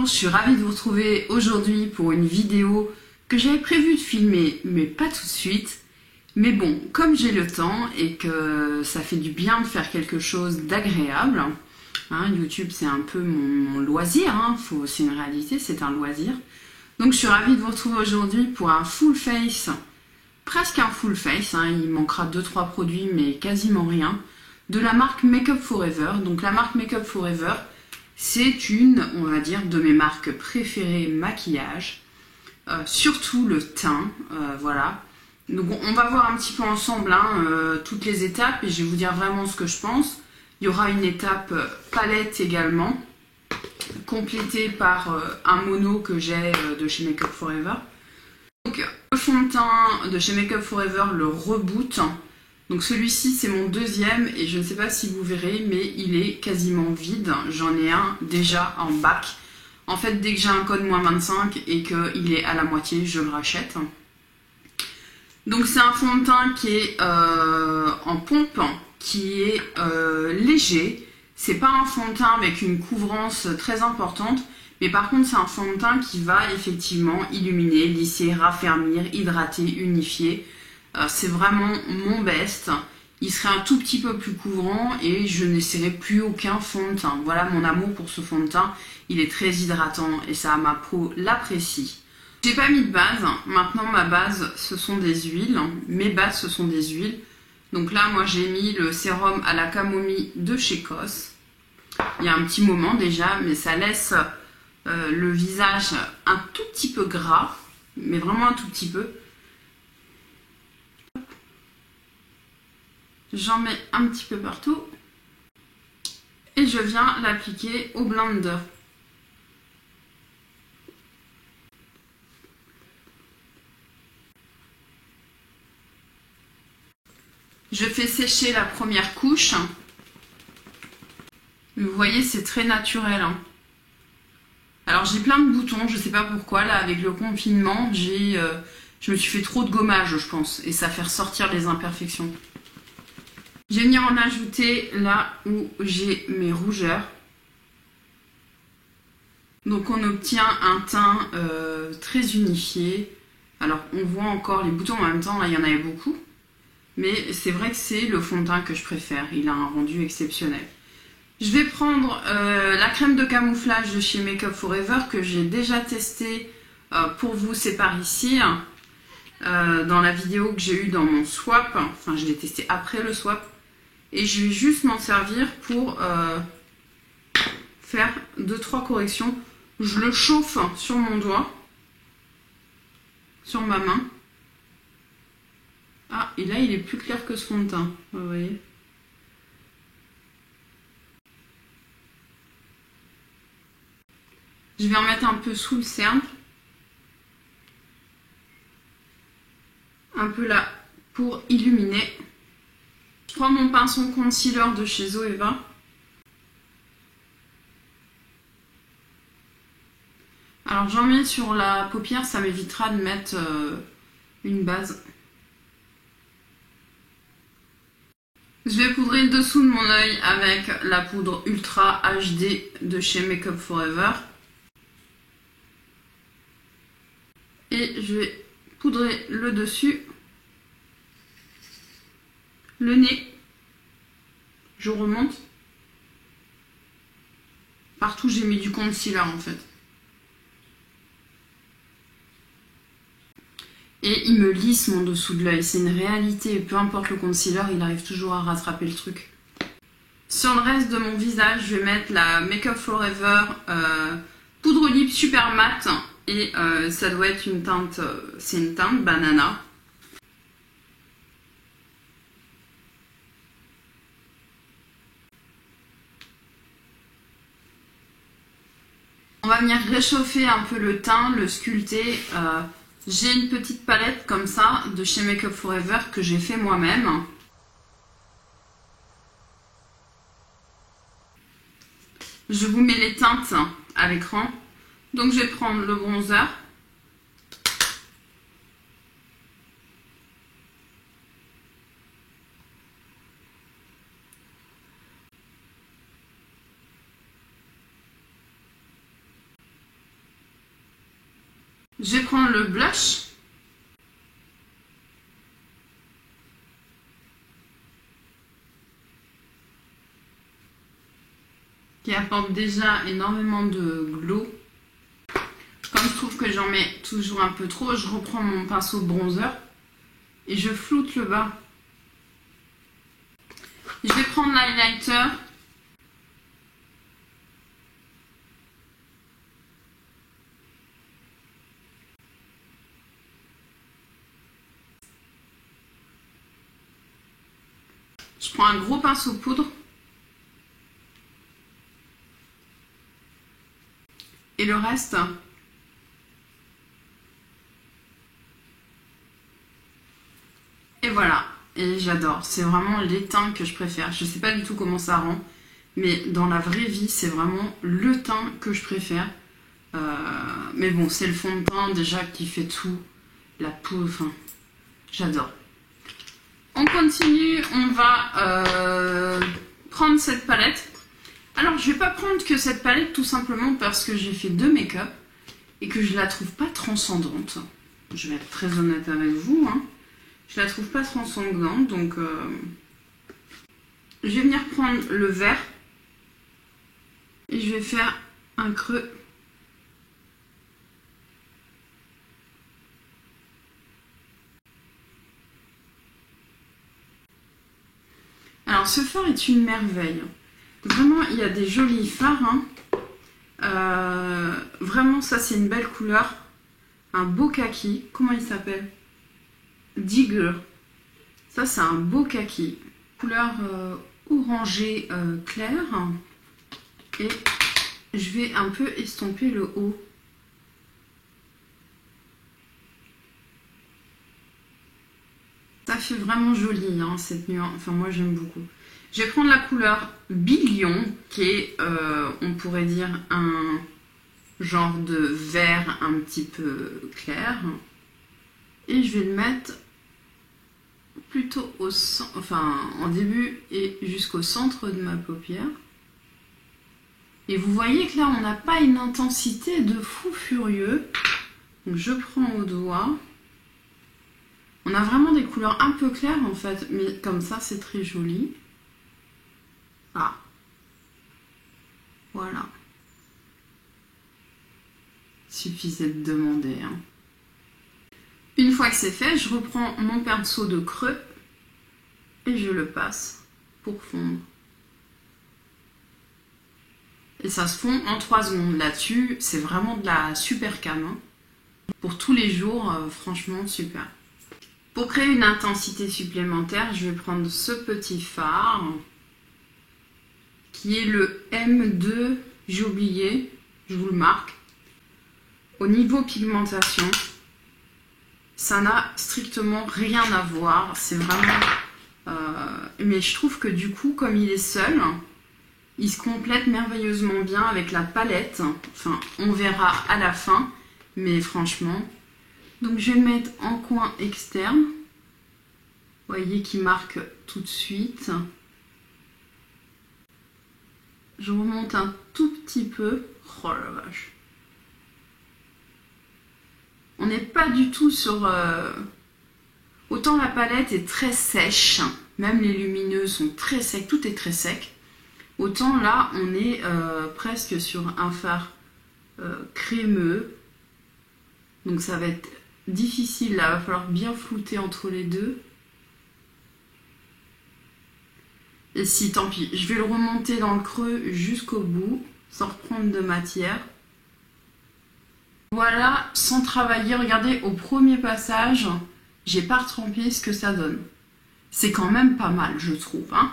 je suis ravie de vous retrouver aujourd'hui pour une vidéo que j'avais prévu de filmer, mais pas tout de suite. Mais bon, comme j'ai le temps et que ça fait du bien de faire quelque chose d'agréable, hein, YouTube c'est un peu mon loisir, hein, c'est une réalité, c'est un loisir. Donc je suis ravie de vous retrouver aujourd'hui pour un full face, presque un full face, hein, il manquera 2-3 produits mais quasiment rien, de la marque Make Up For Ever. Donc la marque Make Up For Ever, c'est une, on va dire, de mes marques préférées maquillage, surtout le teint, voilà. Donc on va voir un petit peu ensemble toutes les étapes et je vais vous dire vraiment ce que je pense. Il y aura une étape palette également, complétée par un mono que j'ai de chez Make Up For Ever. Donc le fond de teint de chez Make Up For Ever, le Reboot. Donc celui-ci c'est mon deuxième et je ne sais pas si vous verrez mais il est quasiment vide. J'en ai un déjà en bac. En fait dès que j'ai un code -25 et qu'il est à la moitié je le rachète. Donc c'est un fond de teint qui est en pompe, qui est léger. C'est pas un fond de teint avec une couvrance très importante. Mais par contre c'est un fond de teint qui va effectivement illuminer, lisser, raffermir, hydrater, unifier. C'est vraiment mon best. Il serait un tout petit peu plus couvrant et je n'essaierai plus aucun fond de teint. Voilà mon amour pour ce fond de teint. Il est très hydratant et ça, ma peau l'apprécie. J'ai pas mis de base. Maintenant ma base ce sont des huiles. Mes bases ce sont des huiles. Donc là moi j'ai mis le sérum à la camomille de chez Cos. Il y a un petit moment déjà mais ça laisse le visage un tout petit peu gras. Mais vraiment un tout petit peu. J'en mets un petit peu partout et je viens l'appliquer au blender. Je fais sécher la première couche. Vous voyez, c'est très naturel. Alors j'ai plein de boutons, je sais pas pourquoi. Là, avec le confinement, je me suis fait trop de gommage, je pense, et ça fait ressortir les imperfections. Je vais venir en ajouter là où j'ai mes rougeurs. Donc on obtient un teint très unifié. Alors on voit encore les boutons en même temps, là il y en avait beaucoup. Mais c'est vrai que c'est le fond de teint que je préfère, il a un rendu exceptionnel. Je vais prendre la crème de camouflage de chez Make Up For Ever que j'ai déjà testée pour vous, c'est par ici. Dans la vidéo que j'ai eue dans mon swap, enfin je l'ai testé après le swap. Et je vais juste m'en servir pour faire 2-3 corrections. Je le chauffe sur mon doigt, sur ma main. Ah, et là il est plus clair que ce fond de teint, vous voyez. Je vais en mettre un peu sous le cerne. Un peu là pour illuminer. Je prends mon pinceau concealer de chez Zoeva. Alors j'en mets sur la paupière, ça m'évitera de mettre une base. Je vais poudrer le dessous de mon œil avec la poudre Ultra HD de chez Make Up For Ever. Et je vais poudrer le dessus. Le nez, je remonte. Partout j'ai mis du concealer en fait. Et il me lisse mon dessous de l'œil, c'est une réalité. Peu importe le concealer, il arrive toujours à rattraper le truc. Sur le reste de mon visage, je vais mettre la Make Up For Ever poudre lip super mat. Et ça doit être une teinte, c'est une teinte banana. On va venir réchauffer un peu le teint, le sculpter. J'ai une petite palette comme ça de chez Make Up For Ever que j'ai fait moi-même. Je vous mets les teintes à l'écran. Donc je vais prendre le bronzer. Je vais prendre le blush. Qui apporte déjà énormément de glow. Comme je trouve que j'en mets toujours un peu trop, je reprends mon pinceau bronzer et je floute le bas. Je vais prendre l'highlighter. Je prends un gros pinceau poudre. Et le reste, et voilà. Et j'adore. C'est vraiment les teints que je préfère. Je ne sais pas du tout comment ça rend. Mais dans la vraie vie, c'est vraiment le teint que je préfère. Mais bon, c'est le fond de teint déjà qui fait tout. La poudre, enfin, j'adore. On continue. On va prendre cette palette. Alors, je vais pas prendre que cette palette tout simplement parce que j'ai fait 2 make-up et que je la trouve pas transcendante. Je vais être très honnête avec vous. Hein. Je la trouve pas transcendante, donc je vais venir prendre le vert et je vais faire un creux. Alors, ce fard est une merveille. Vraiment, il y a des jolis fards. Hein. Vraiment, ça, c'est une belle couleur. Un beau kaki. Comment il s'appelle? Digger. Ça, c'est un beau kaki. Couleur orangé clair. Et je vais un peu estomper le haut. Ça fait vraiment joli, hein, cette nuance. Enfin, moi, j'aime beaucoup. Je vais prendre la couleur Billion, qui est, on pourrait dire, un genre de vert un petit peu clair. Et je vais le mettre plutôt au centre, enfin, en début et jusqu'au centre de ma paupière. Et vous voyez que là, on n'a pas une intensité de fou furieux. Donc, je prends au doigt. On a vraiment des couleurs un peu claires, en fait, mais comme ça, c'est très joli. Ah, voilà. Suffisait de demander. Hein. Une fois que c'est fait, je reprends mon pinceau de creux et je le passe pour fondre. Et ça se fond en 3 secondes. Là-dessus, c'est vraiment de la super cam. Hein. Pour tous les jours, franchement, super. Pour créer une intensité supplémentaire, je vais prendre ce petit fard. Qui est le M2, j'ai oublié, je vous le marque. Au niveau pigmentation, ça n'a strictement rien à voir, c'est vraiment... mais je trouve que du coup, comme il est seul, il se complète merveilleusement bien avec la palette. Enfin, on verra à la fin, mais franchement... Donc je vais le mettre en coin externe. Vous voyez qu'il marque tout de suite. Je remonte un tout petit peu. Oh la vache. On n'est pas du tout sur... Autant la palette est très sèche, même les lumineux sont très secs, tout est très sec. Autant là, on est presque sur un fard crémeux. Donc ça va être difficile, là, il va falloir bien flouter entre les deux. Et si, tant pis, je vais le remonter dans le creux jusqu'au bout, sans reprendre de matière. Voilà, sans travailler, regardez, au premier passage, j'ai pas retrempé ce que ça donne. C'est quand même pas mal, je trouve. Hein.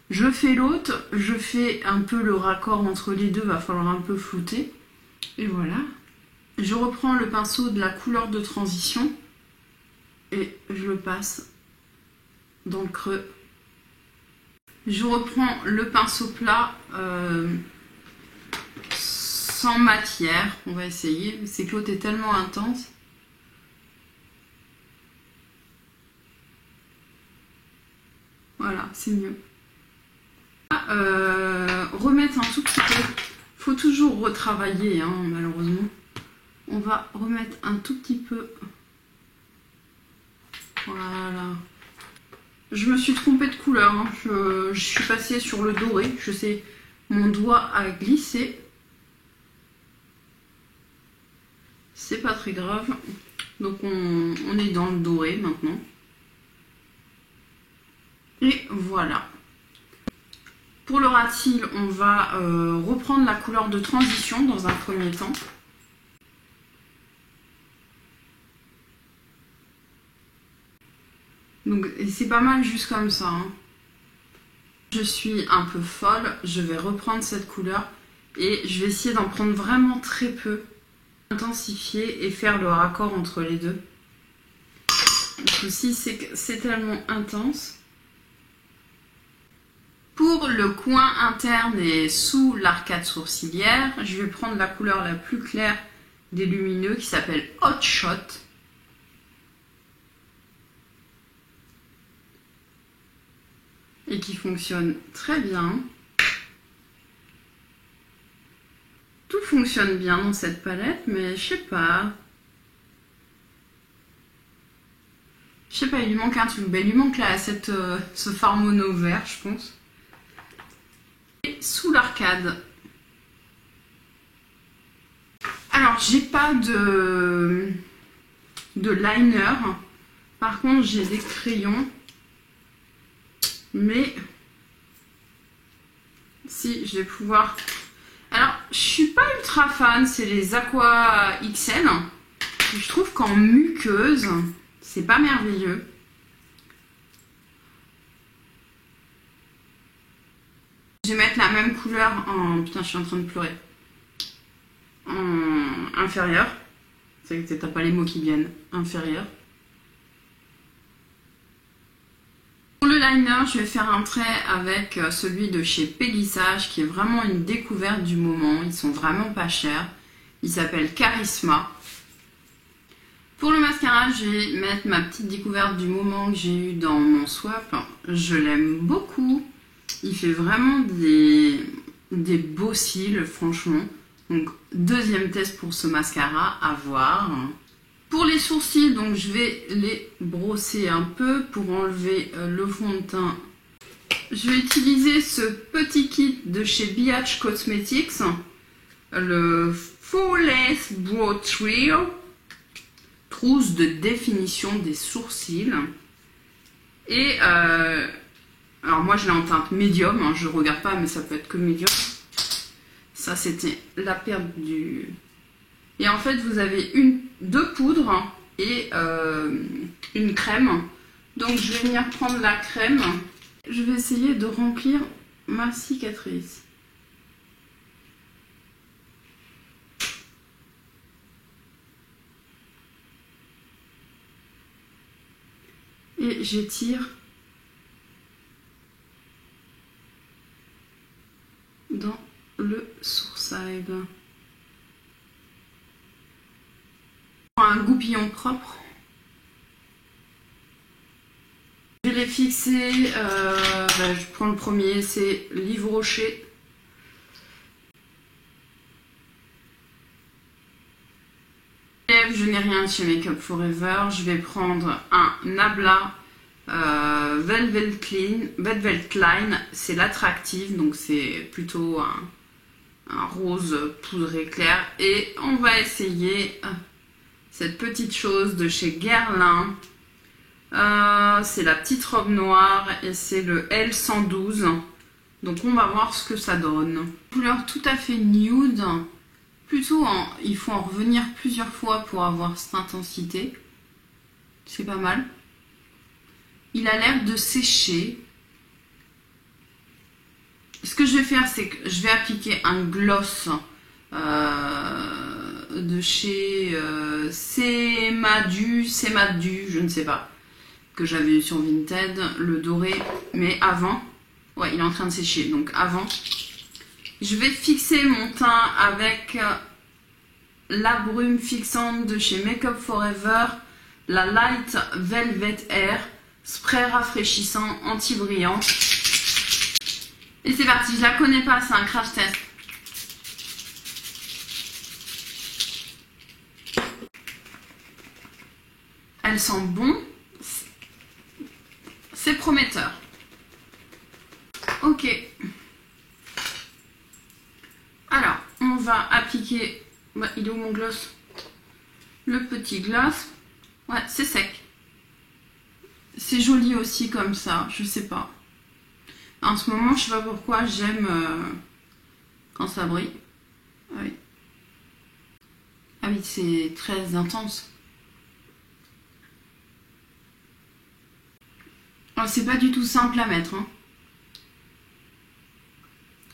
Je fais l'autre, je fais un peu le raccord entre les deux, va falloir un peu flouter. Et voilà. Je reprends le pinceau de la couleur de transition et je le passe dans le creux. Je reprends le pinceau plat sans matière. On va essayer. C'est que l'autre est tellement intense. Voilà, c'est mieux. Remettre un tout petit peu. Faut toujours retravailler, hein, malheureusement. On va remettre un tout petit peu. Voilà. Je me suis trompée de couleur. Hein. Je suis passée sur le doré. Je sais, mon doigt a glissé. C'est pas très grave. Donc on est dans le doré maintenant. Et voilà. Pour le rat-il, on va reprendre la couleur de transition dans un premier temps. Donc c'est pas mal juste comme ça. Hein. Je suis un peu folle, je vais reprendre cette couleur et je vais essayer d'en prendre vraiment très peu. Intensifier et faire le raccord entre les deux. Le souci c'est que c'est tellement intense. Pour le coin interne et sous l'arcade sourcilière, je vais prendre la couleur la plus claire des lumineux qui s'appelle Hot Shot. Et qui fonctionne très bien. Tout fonctionne bien dans cette palette, mais je sais pas. Je sais pas, il lui manque un truc. Ben, il lui manque là ce fard mono vert, je pense. Et sous l'arcade. Alors, j'ai pas de liner. Par contre, j'ai des crayons. Mais si, je vais pouvoir... Alors, je suis pas ultra fan, c'est les Aqua XL. Je trouve qu'en muqueuse, c'est pas merveilleux. Je vais mettre la même couleur en... Putain, je suis en train de pleurer. En inférieur. C'est que t'as pas les mots qui viennent. Inférieur. Pour le liner, je vais faire un trait avec celui de chez Pégissage qui est vraiment une découverte du moment. Ils sont vraiment pas chers. Il s'appelle Charisma. Pour le mascara, je vais mettre ma petite découverte du moment que j'ai eu dans mon swap. Je l'aime beaucoup. Il fait vraiment des beaux cils, franchement. Donc, deuxième test pour ce mascara à voir. Pour les sourcils, donc je vais les brosser un peu pour enlever le fond de teint. Je vais utiliser ce petit kit de chez BH Cosmetics, le Flawless Brow Trio, trousse de définition des sourcils. Et alors moi je l'ai en teinte médium, hein, je regarde pas mais ça peut être que médium. Ça c'était la perte du... Et en fait, vous avez deux poudres et une crème. Donc, je vais venir prendre la crème. Je vais essayer de remplir ma cicatrice. Et j'étire dans le sourcil. Un goupillon propre. Je vais les fixer. Je prends le premier, c'est Live Rocher. Je n'ai rien de chez Make Up For Ever. Je vais prendre un Nabla Velvet Line. C'est l'attractive, donc c'est plutôt un rose poudré clair. Et on va essayer cette petite chose de chez Guerlain. C'est la petite robe noire et c'est le L112. Donc on va voir ce que ça donne. Couleur tout à fait nude. Plutôt, il faut en revenir plusieurs fois pour avoir cette intensité. C'est pas mal. Il a l'air de sécher. Ce que je vais faire, c'est que je vais appliquer un gloss de chez Cémadu, je ne sais pas, que j'avais eu sur Vinted, le doré, mais avant. Ouais, il est en train de sécher, donc avant. Je vais fixer mon teint avec la brume fixante de chez Make Up For Ever, la Light Velvet Air, spray rafraîchissant anti-brillant. Et c'est parti, je la connais pas, c'est un crash test. elle sent bon. C'est prometteur. Ok. Alors, on va appliquer... Ouais, il est où mon gloss? Le petit gloss. Ouais, c'est sec. C'est joli aussi comme ça, je sais pas. En ce moment, je sais pas pourquoi, j'aime quand ça brille. Ah oui. Ah oui, c'est très intense. Oh, c'est pas du tout simple à mettre. Hein.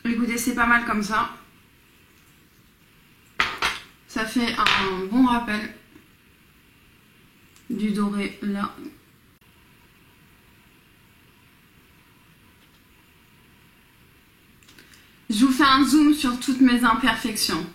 Écoutez, c'est pas mal comme ça. Ça fait un bon rappel du doré là. Je vous fais un zoom sur toutes mes imperfections.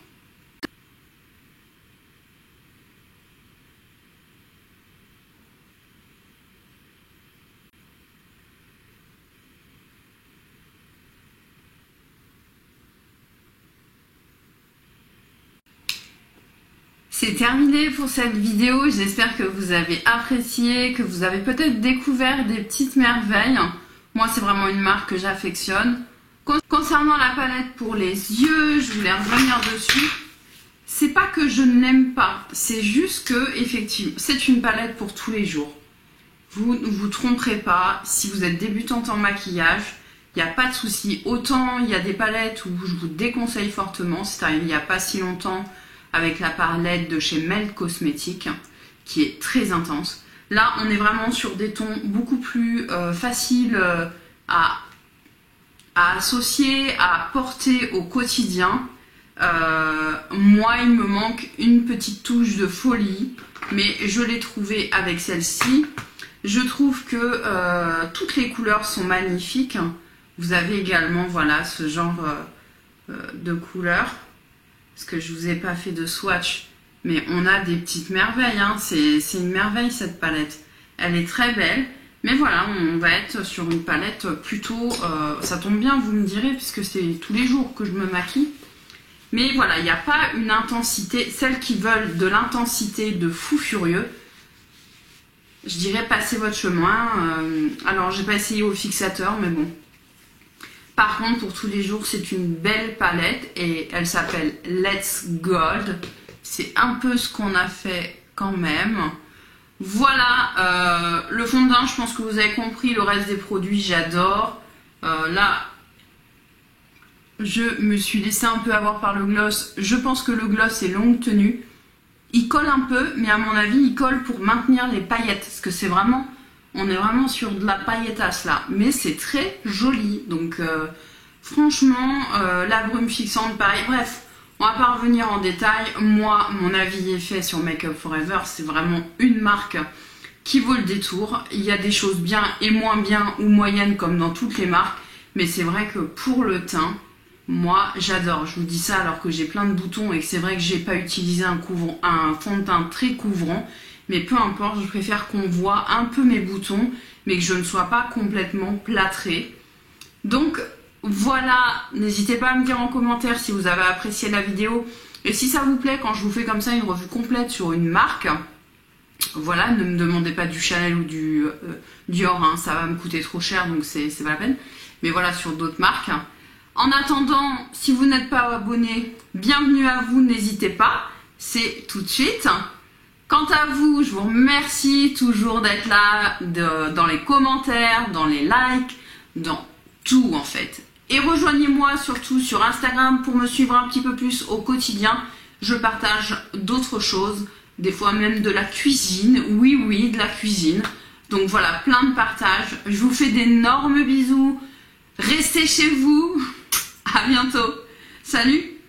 C'est terminé pour cette vidéo, j'espère que vous avez apprécié, que vous avez peut-être découvert des petites merveilles. Moi, c'est vraiment une marque que j'affectionne. Concernant la palette pour les yeux, je voulais revenir dessus. C'est pas que je ne l'aime pas, c'est juste que, effectivement, c'est une palette pour tous les jours. Vous ne vous tromperez pas, si vous êtes débutante en maquillage, il n'y a pas de souci. Autant il y a des palettes où je vous déconseille fortement, c'est arrivé il n'y a pas si longtemps, avec la palette de chez Melt Cosmetics, qui est très intense. Là, on est vraiment sur des tons beaucoup plus faciles à associer, à porter au quotidien. Moi, il me manque une petite touche de folie, mais je l'ai trouvée avec celle-ci. Je trouve que toutes les couleurs sont magnifiques. Vous avez également, voilà, ce genre de couleurs. Parce que je vous ai pas fait de swatch, mais on a des petites merveilles, hein. C'est une merveille cette palette. Elle est très belle, mais voilà, on va être sur une palette plutôt... ça tombe bien, vous me direz, puisque c'est tous les jours que je me maquille. Mais voilà, il n'y a pas une intensité. Celles qui veulent de l'intensité de fou furieux, je dirais passez votre chemin. Alors, j'ai pas essayé au fixateur, mais bon. Par contre, pour tous les jours, c'est une belle palette et elle s'appelle Let's Gold. C'est un peu ce qu'on a fait quand même. Voilà, le fond de teint, je pense que vous avez compris. Le reste des produits, j'adore. Là, je me suis laissée un peu avoir par le gloss. Je pense que le gloss est longue tenue. Il colle un peu, mais à mon avis, il colle pour maintenir les paillettes. Parce que c'est vraiment... On est vraiment sur de la pailletasse là, mais c'est très joli. Donc franchement, la brume fixante, pareil. Bref, on va pas revenir en détail. Moi, mon avis est fait sur Make Up For Ever. C'est vraiment une marque qui vaut le détour. Il y a des choses bien et moins bien ou moyennes comme dans toutes les marques. Mais c'est vrai que pour le teint, moi j'adore. Je vous dis ça alors que j'ai plein de boutons et que c'est vrai que j'ai pas utilisé un fond de teint très couvrant. Mais peu importe, je préfère qu'on voit un peu mes boutons, mais que je ne sois pas complètement plâtrée. Donc voilà, n'hésitez pas à me dire en commentaire si vous avez apprécié la vidéo. Et si ça vous plaît, quand je vous fais comme ça une revue complète sur une marque, voilà, ne me demandez pas du Chanel ou du Dior, hein, ça va me coûter trop cher, donc c'est pas la peine. Mais voilà, sur d'autres marques. En attendant, si vous n'êtes pas abonné, bienvenue à vous, n'hésitez pas, c'est tout de suite. Quant à vous, je vous remercie toujours d'être là, dans les commentaires, dans les likes, dans tout en fait. Et rejoignez-moi surtout sur Instagram pour me suivre un petit peu plus au quotidien. Je partage d'autres choses, des fois même de la cuisine. Oui, de la cuisine. Donc voilà, plein de partages. Je vous fais d'énormes bisous. Restez chez vous. À bientôt. Salut!